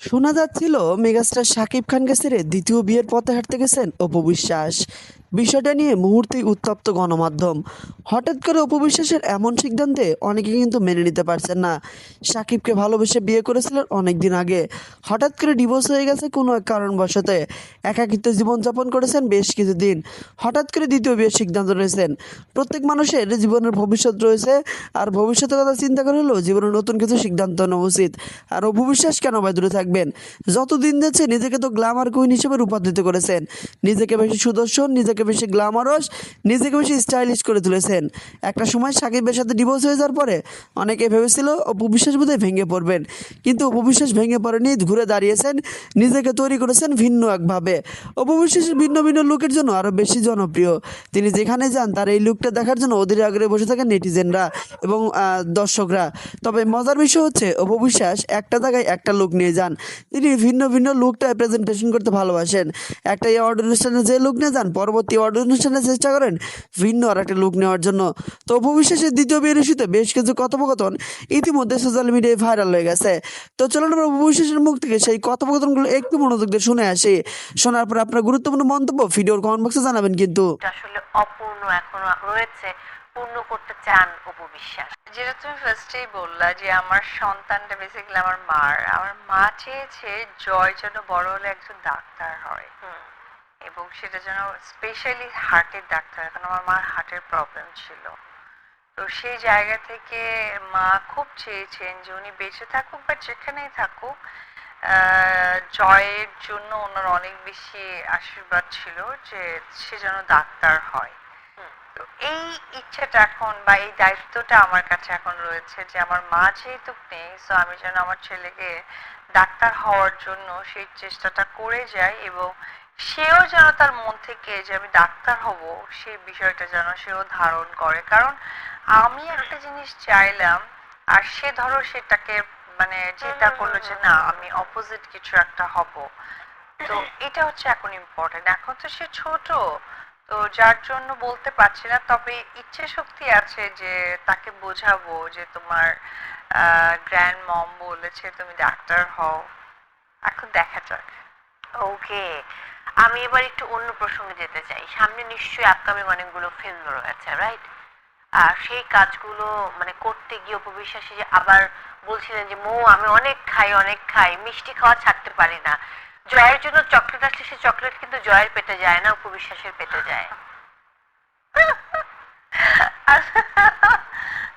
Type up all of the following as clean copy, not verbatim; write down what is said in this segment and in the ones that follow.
শোনা যাচ্ছিল মেগাস্টার শাকিব খানকে ছেড়ে দ্বিতীয় বিয়ের পথে হাঁটতে গেছেন অপু বিশ্বাস। বিষয়টা নিয়ে মুহূর্তেই উত্তপ্ত গণমাধ্যম। হঠাৎ করে অপু বিশ্বাসের এমন সিদ্ধান্তে অনেকে কিন্তু মেনে নিতে পারছেন না। শাকিবকে ভালোবেসে বিয়ে করেছিলেন অনেক দিন আগে, হঠাৎ করে ডিভোর্স হয়ে গেছে কোনো এক কারণবশতে। একাকিত্ব জীবনযাপন করেছেন বেশ কিছুদিন, হঠাৎ করে দ্বিতীয় বিয়ের সিদ্ধান্ত নিয়েছেন। প্রত্যেক মানুষের জীবনের ভবিষ্যৎ রয়েছে, আর ভবিষ্যতের কথা চিন্তা করে হলেও জীবনে নতুন কিছু সিদ্ধান্ত নেওয়া উচিত। আর অপু বিশ্বাস কেন বা দূরে থাকবেন? যতদিন যাচ্ছে নিজেকে তো গ্ল্যামার কুইন হিসেবে রূপান্তরিত করেছেন, নিজেকে বেশি সুদর্শন, নিজেকে বেশি গ্ল্যামারস, নিজেকে বেশি স্টাইলিশ করে তুলেছেন। একটা সময় সাকিবের সাথে ডিভোর্স হয়ে যাওয়ার পরে অনেকে ভেবেছিল অপু বিশ্বাস বোধহয় ভেঙে পড়বেন, কিন্তু অপু বিশ্বাস ভেঙে পড়েনি, ঘুরে দাঁড়িয়েছেন, নিজেকে তৈরি করেছেন ভিন্ন একভাবে। অপু বিশ্বাসের ভিন্ন ভিন্ন লুকের জন্য আরও বেশি জনপ্রিয়। তিনি যেখানে যান তার এই লুকটা দেখার জন্য অধীর আগ্রহে বসে থাকেন নেটিজেনরা এবং দর্শকরা। তবে মজার বিষয় হচ্ছে অপু বিশ্বাস একটা জায়গায় একটা লুক নিয়ে যান, তিনি ভিন্ন ভিন্ন লুকটা প্রেজেন্টেশন করতে ভালোবাসেন। একটা অ্যাওয়ার্ড অনুষ্ঠানে যে লুক নিয়ে যান, পরবর্তী অ্যাওয়ার্ড অনুষ্ঠানে চেষ্টা করেন ভিন্ন আর একটা লুক নেওয়ার জন্য। তো অপু বিশ্বাসের দ্বিতীয় বিয়ের ইস্যুতে বেশ কিছু কথোপকথন ইতিমধ্যে সোশ্যাল মিডিয়ায় ভাইরাল হয়ে গেছে। তো চলুন আমরা অপু বিশ্বাসের মুখ থেকে সেই কথোপকথনগুলো একটু মনোযোগ দিয়ে শুনে আসি। শোনার পর আপনার গুরুত্বপূর্ণ মন্তব্য ভিডিওর কমেন্ট বক্সে জানাবেন কিন্তু। আসলে অপূর্ণ এখনো রয়েছে, পূর্ণ করতে চান অপু বিশ্বাস। যেটা তুমি ফার্স্টেই বললা যে আমার সন্তানটা বেসিক্যালি আমার মা চেয়েছে জয় যেন বড় হলে একজন ডাক্তার হয়, এবং সেটা যেন স্পেশালি হার্টের ডাক্তার, কারণ আমার মার হার্টের প্রবলেম ছিল। তো সেই জায়গা থেকে মা খুব চেয়েছেন যে উনি বেঁচে থাকুক বা যেখানেই থাকুক, জয়ের জন্য ওনার অনেক বেশি আশীর্বাদ ছিল যে সে যেন ডাক্তার হয়। তো এই ইচ্ছাটা এখন বা এই দায়িত্বটা আমার কাছে এখন রয়েছে যে আমার মা যেহেতু নেই, সো আমি যেন আমার ছেলেকে ডাক্তার হওয়ার জন্য সেই চেষ্টাটা করে যাই, এবং সেও যেন তার মন থেকে যে আমি ডাক্তার হব সেই বিষয়টা যেন সেও ধারণ করে। কারণ আমি একটা জিনিস চাইলাম, আর সে ধরো সেটাকে মানে চিন্তা করলো যে না আমি অপোজিট কিছু একটা হব। তো এটা হচ্ছে এখন ইম্পর্টেন্ট। এখন তো সে ছোট, তো যার জন্য বলতে পারছি না, তবে ইচ্ছে শক্তি আছে যে তাকে বোঝাবো যে তোমার গ্র্যান্ড মম বলেছে তুমি ডাক্তার হও। এখন দেখা যাক। ওকে, আমি এবার একটু অন্য প্রসঙ্গে যেতে চাই। সামনে নিশ্চয়ই আপকামিং অনেকগুলো ফিল্ম রয়েছে, রাইট? আর সেই কাজগুলো মানে করতে গিয়ে অপু বিশ্বাসী যে আবার বলছিলেন যে মৌ আমি অনেক খাই অনেক খাই, মিষ্টি খাওয়া ছাড়তে পারি না। জয়ের জন্য চকলেট আসলে সে চকলেট কিন্তু জয়ের পেটে যায় না, অপু বিশ্বাসের পেটে যায়।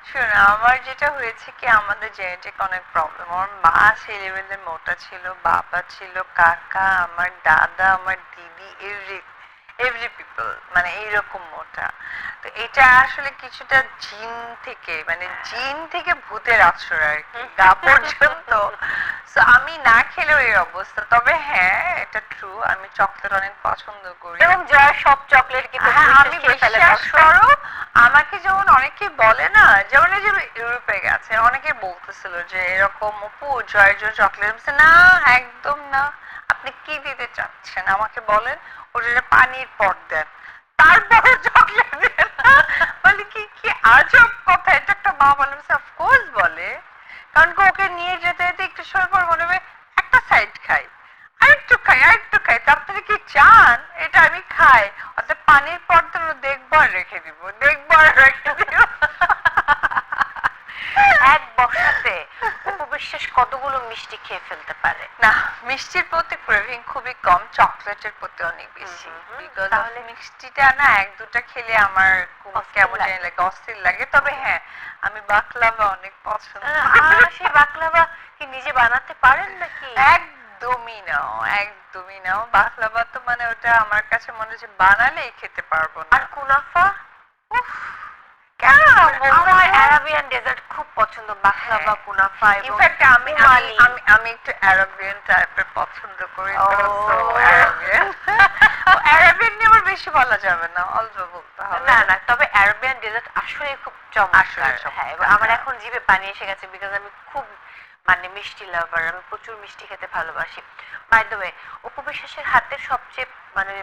শোনো, আমার যেটা হয়েছে কি, আমাদের জেনেটিক অনেক প্রবলেম। আমার মা সেই লেভেলের মোটা ছিল, বাবা ছিল, কাকা, আমার দাদা, আমার দিদি, এভরি পিপল মানে এইরকম মোটা। তো এটা আসলে কিছুটা জিন থেকে, মানে জিন থেকে ভূতের আশ্রয় আর কি, গা পর্যন্ত। তো আমি না খেলেও এই অবস্থা। তবে হ্যাঁ, এটা ট্রু, আমি চকলেট অনেক পছন্দ করি। এবং জয়ের সব চকলেট কিন্তু হ্যাঁ, আমি বিশ্বাস করো, আমাকে যেমন অনেকে বলে না, যেমন এই যে ইউরোপে গেছে অনেকে বলতেছিল যে এরকম অপু জয়ের জন্য চকলেট, না একদম না। আপনি কি দিতে চাচ্ছেন আমাকে বলেন, ওটা পানির পট দেন, তারপরে চকলেট দেন। বলে কি কি আজব কথা, এটা একটা মা বলে, অফকোর্স বলে। কারণ কি ওকে নিয়ে যেতে যেতে একটু সময় পর মনে হবে একটা সাইড খাই, আরেকটু খাই, আরেকটু খাই, তো আপনারা কি চান এটা আমি খাই? অর্থাৎ পানির পর্দা দেখবো আর রেখে দিব, দেখবো আর রেখে দিব। এক বর্ষাতে অপু বিশ্বাস কতগুলো মিষ্টি খেয়ে ফেলতে পারে? না, মিষ্টির প্রতি ক্রেভিং খুবই কম, চকলেটের প্রতি অনেক বেশি। বিকজ তাহলে মিষ্টিটা না এক দুটা খেলে আমার কেমন জানি লাগে, অস্থির লাগে। তবে হ্যাঁ, আমি বাকলাভা অনেক পছন্দ করি। সেই বাকলাভা কি নিজে বানাতে পারেন নাকি? একদমই নাও, একদমই নাও। বাকলাভা তো মানে ওটা আমার কাছে মনে হচ্ছে বানালেই খেতে পারবো না। আর কুনাফা? উফ, কেন আমার আরাবিয়ান ডেজার্ট খুব পছন্দ, বাকলাভা, কুনাফা এবং ইনফ্যাক্ট আমি আমি রুমালি। আমি আমি একটু আরাবিয়ান টাইপের পছন্দ করি, ও। তো আরাবিয়ান। আরাবিয়ান নিয়ে আমার বেশি বলা যাবে না, অল্প বলতে হবে। না না, তবে আরাবিয়ান ডেজার্ট আসলে খুব চমৎকার। আসলে হ্যাঁ, চমৎকার, আমার হ্যাঁ। এখন জিভে পানি এসে গেছে, বিকজ আমি খুব মানে মিষ্টি লাভার, আমি প্রচুর মিষ্টি খেতে ভালোবাসি। বাই দ্য ওয়ে, অপু বিশ্বাসের হাতের সবচেয়ে মানে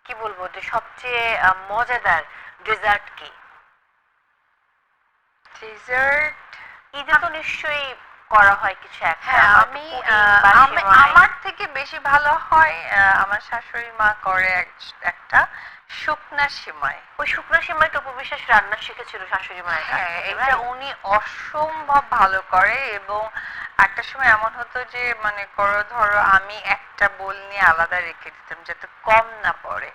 কি বলবো যে সবচেয়ে মজাদার ডেজার্ট কি? ডেজার্ট ঈদে তো নিশ্চয়ই করা হয় কিছু একটা, হ্যাঁ, হয়তো আমি পুডিং বা সেমাই। আমার থেকে বেশি ভালো হয় আমার শাশুড়ি মা করে একটা শুকনা সিমাই। ওই শুকনো সেমাইটা উপবিশ্বাস রান্না শিখেছিল শাশুড়ি মায়ের কাছ হ্যাঁ, থেকে, এটা right? উনি অসম্ভব ভালো করে। এবং একটা সময় এমন হতো যে মানে ধরো আমি একটা বোল নিয়ে আলাদা রেখে দিতাম যাতে কম না পড়ে।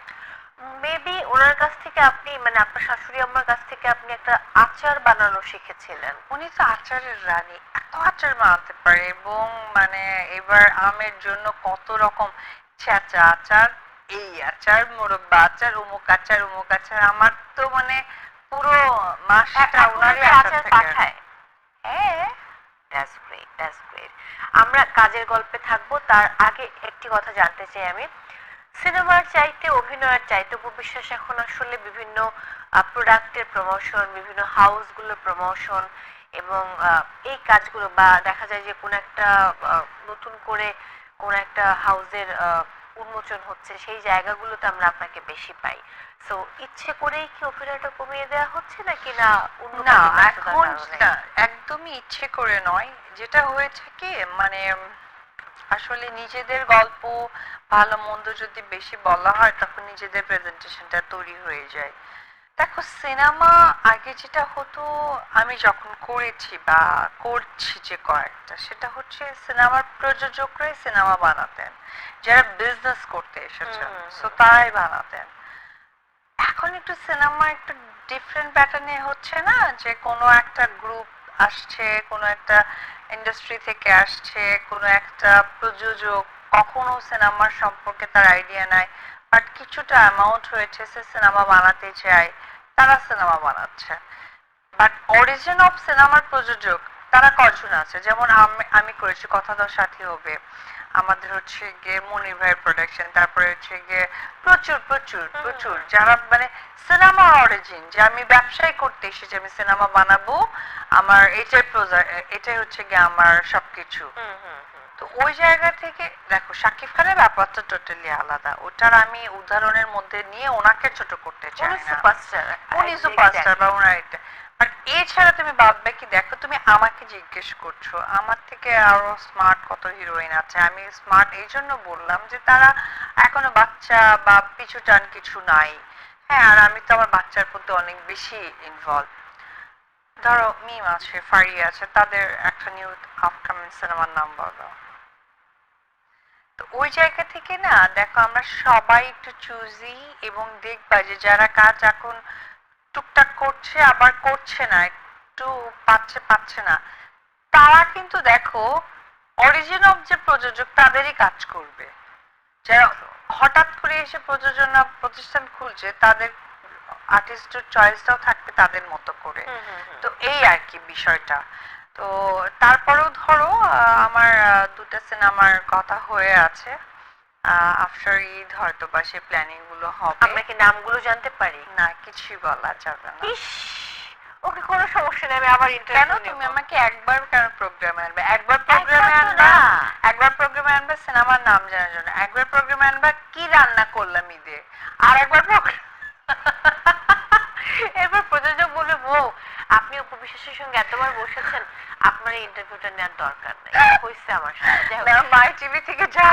মেবি ওনার কাছ থেকে আপনি, মানে আপনার শাশুড়ি আম্মার কাছ থেকে আপনি একটা আচার বানানো শিখেছিলেন। উনি তো আচারের রানী, এত আচার বানাতে পারে। এবং মানে এবার আমের জন্য কত রকম চেঁচা আচার, এই আচার, মোরব্বা আচার, অমুক আচার, আমার তো মানে পুরো মাসটা এখন ওনারই কি আচার আচার থেকে। পাঠায়? হ্যাঁ, দ্যাটস গ্রেট, দ্যাটস গ্রেট। আমরা কাজের গল্পে থাকবো, তার আগে একটি কথা জানতে চাই আমি। সিনেমার চাইতে, অভিনয়ের চাইতে উপবিশ্বাস এখন আসলে বিভিন্ন প্রোডাক্টের প্রমোশন, বিভিন্ন হাউসগুলোর প্রমোশন এবং এই কাজগুলো, বা দেখা যায় যে কোনো একটা নতুন করে কোনো একটা হাউসের উন্মোচন হচ্ছে, সেই জায়গাগুলোতে আমরা আপনাকে বেশি পাই। সো ইচ্ছে করেই কি অভিনয়টা কমিয়ে দেওয়া হচ্ছে নাকি না অন্য না কাজে ব্যস্ততার এখন কারণে? না, একদমই ইচ্ছে করে নয়। যেটা হয়েছে কি মানে আসলে নিজেদের গল্প ভালো মন্দ যদি বেশি বলা হয় তখন নিজেদের প্রেজেন্টেশনটা তৈরি হয়ে যায়। দেখো, সিনেমা আগে যেটা হতো, আমি যখন করেছি বা করছি যে কয়েকটা, সেটা হচ্ছে সিনেমার প্রযোজকরাই সিনেমা বানাতেন, যারা বিজনেস করতে এসেছেন সো তারাই বানাতেন। এখন একটু সিনেমা একটু ডিফারেন্ট প্যাটার্নে হচ্ছে না, যে কোনো একটা গ্রুপ আসছে, কোনো একটা ইন্ডাস্ট্রি থেকে আসছে, কোনো একটা প্রযোজক কখনো সিনেমার সম্পর্কে তার আইডিয়া নাই, বাট কিছুটা অ্যামাউন্ট হয়েছে, সে সিনেমা বানাতে চায়, তারা সিনেমা বানাচ্ছে। বাট অরিজিন অফ সিনেমার প্রযোজক তারা কজন আছে? যেমন আমি করেছি কথা দশ সাথী হবে, আমাদের হচ্ছে গিয়ে মনির ভাইয়ের প্রোডাকশন, তারপরে হচ্ছে গিয়ে প্রচুর প্রচুর প্রচুর যারা মানে সিনেমা অরিজিন, যে আমি ব্যবসায় করতে এসেছি, আমি সিনেমা বানাবো, আমার এটাই হচ্ছে গিয়ে আমার সবকিছু। তো ওই জায়গা থেকে দেখো, শাকিব খানের ব্যাপারটা টোটালি আলাদা, ওটার আমি উদাহরণের মধ্যে নিয়ে ওনাকে ছোট করতে চাই উনি না। সুপারস্টার, উনি সুপারস্টার বা ওনার এটা। বাট এছাড়া তুমি বাদ বাকি দেখো, তুমি আমাকে জিজ্ঞেস করছো আমার থেকে আরো স্মার্ট কত হিরোইন আছে। আমি স্মার্ট এই জন্য বললাম যে তারা এখনো বাচ্চা বা পিছু টান কিছু নাই। হ্যাঁ, আর আমি তো আমার বাচ্চার প্রতি অনেক বেশি ইনভলভ। ধরো মিম আছে, ফারি আছে, তাদের একটা নিউ আপকামিং সিনেমার নাম বলো। তো ওই জায়গা থেকে না দেখো, আমরা সবাই একটু চুজি, এবং দেখবা যে যারা কাজ এখন টুকটাক করছে আবার করছে না, একটু পাচ্ছে পাচ্ছে না, তারা কিন্তু দেখো অরিজিন অফ যে প্রযোজক তাদেরই কাজ করবে। যারা হঠাৎ করে এসে প্রযোজনা প্রতিষ্ঠান খুলছে, তাদের আর্টিস্টের চয়েসটাও থাকবে তাদের মতো করে। তো এই আর কি বিষয়টা। তো তারপরেও ধরো আমার দুটো সিনেমার কথা হয়ে আছে, আফটার ঈদ হয়তো বা সে প্ল্যানিং গুলো হবে। আমরা কি নামগুলো জানতে পারি? না, কিছুই বলা যাবে না। ইস, ওকে, কোনো সমস্যা নেই, আমি আবার কেন ইন্টারভিউ তুমি নেব। আমাকে একবার কেন প্রোগ্রামে আনবে? একবার প্রোগ্রামে একবার তো আনবা, না। একবার প্রোগ্রামে আনবা সিনেমার নাম জানার জন্য, একবার প্রোগ্রামে আনবা কি রান্না করলাম ঈদে, আর একবার প্রোগ্রাম এরপর প্রযোজক বলবে, বউ আপনি উপবিশ্বাসের সঙ্গে এতবার বসেছেন, আপনার এই ইন্টারভিউটা নেওয়ার দরকার নেই, হয়েছে আমার সাথে। যাই হোক, না, মাই টিভি থেকে যা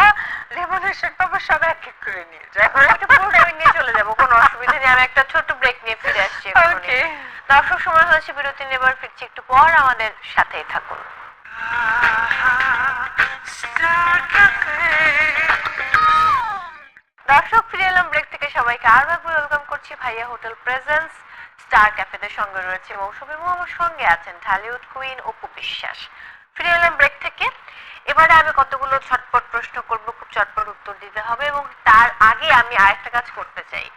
রেভলিউশন পাবো সব এক এক করে নিয়ে যাবো। একটা প্রোগ্রামে নিয়ে চলে যাবো, কোনো অসুবিধা নেই। আমি একটা ছোট্ট ব্রেক নিয়ে ফিরে আসছি এক্ষুনি। ওকে। দর্শক, সময় হয়েছে বিরতি নেবার, ফিরছি একটু পর, আমাদের সাথেই থাকুন। দর্শক, ফিরে এলাম ব্রেক থেকে, সবাইকে আর একবার ওয়েলকাম করছি ভাইয়া হোটেল প্রেজেন্স স্টার ক্যাফেতে। সঙ্গে রয়েছে মৌসুমী এবং আমার সঙ্গে আছেন ঢালিউড কুইন অপু বিশ্বাস। ফিরে এলাম ব্রেক থেকে। এবারে আমি কতগুলো ছটপট প্রশ্ন করব, খুব চটপট উত্তর দিতে হবে, এবং তার আগে আমি আরেকটা কাজ করতে চাই।